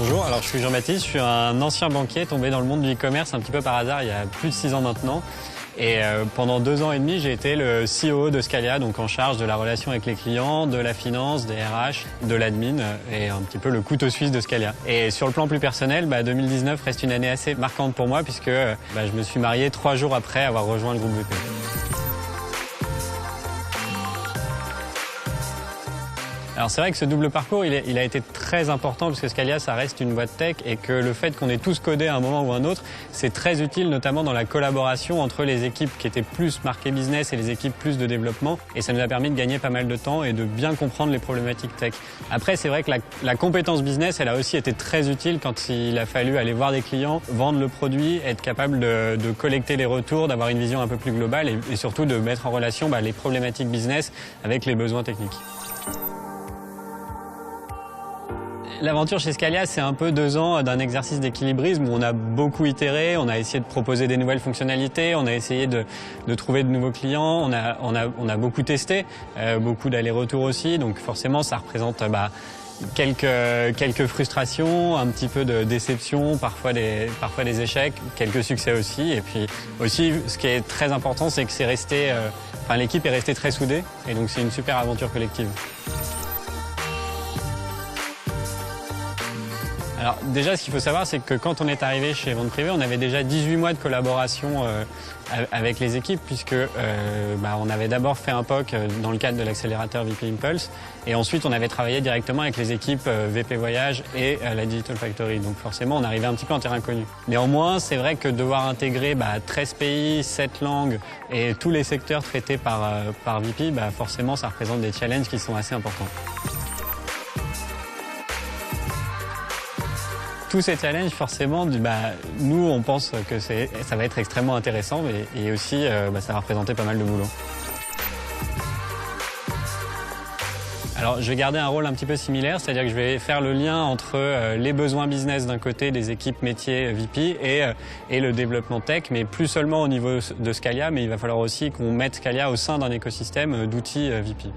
Bonjour, alors je suis Jean-Baptiste, je suis un ancien banquier tombé dans le monde du e-commerce un petit peu par hasard il y a plus de 6 ans maintenant. Et pendant 2 ans et demi, j'ai été le COO de Scalea, donc en charge de la relation avec les clients, de la finance, des RH, de l'admin et un petit peu le couteau suisse de Scalea. Et sur le plan plus personnel, 2019 reste une année assez marquante pour moi puisque je me suis marié 3 jours après avoir rejoint le groupe VP. Alors c'est vrai que ce double parcours, il a été très important parce que Scalea, ça reste une boîte tech et que le fait qu'on ait tous codé à un moment ou un autre, c'est très utile notamment dans la collaboration entre les équipes qui étaient plus marquées business et les équipes plus de développement. Et ça nous a permis de gagner pas mal de temps et de bien comprendre les problématiques tech. Après, c'est vrai que la compétence business, elle a aussi été très utile quand il a fallu aller voir des clients, vendre le produit, être capable de collecter les retours, d'avoir une vision un peu plus globale et surtout de mettre en relation les problématiques business avec les besoins techniques. L'aventure chez Scalea, c'est un peu 2 ans d'un exercice d'équilibrisme où on a beaucoup itéré, on a essayé de proposer des nouvelles fonctionnalités, on a essayé de trouver de nouveaux clients, on a beaucoup testé, beaucoup d'allers-retours aussi, donc forcément ça représente quelques frustrations, un petit peu de déception, parfois des échecs, quelques succès aussi. Et puis aussi, ce qui est très important, c'est que l'équipe est restée très soudée et donc c'est une super aventure collective. Alors déjà, ce qu'il faut savoir, c'est que quand on est arrivé chez Vente Privée, on avait déjà 18 mois de collaboration avec les équipes puisque on avait d'abord fait un POC dans le cadre de l'accélérateur VP Impulse et ensuite on avait travaillé directement avec les équipes VP Voyage et la Digital Factory. Donc forcément, on arrivait un petit peu en terrain connu. Néanmoins, c'est vrai que devoir intégrer 13 pays, 7 langues et tous les secteurs traités par VP, forcément, ça représente des challenges qui sont assez importants. Tous ces challenges, forcément, nous, on pense que ça va être extrêmement intéressant et aussi, ça va représenter pas mal de boulot. Alors, je vais garder un rôle un petit peu similaire, c'est-à-dire que je vais faire le lien entre les besoins business d'un côté des équipes métiers VP et le développement tech, mais plus seulement au niveau de Scalea, mais il va falloir aussi qu'on mette Scalea au sein d'un écosystème d'outils VP.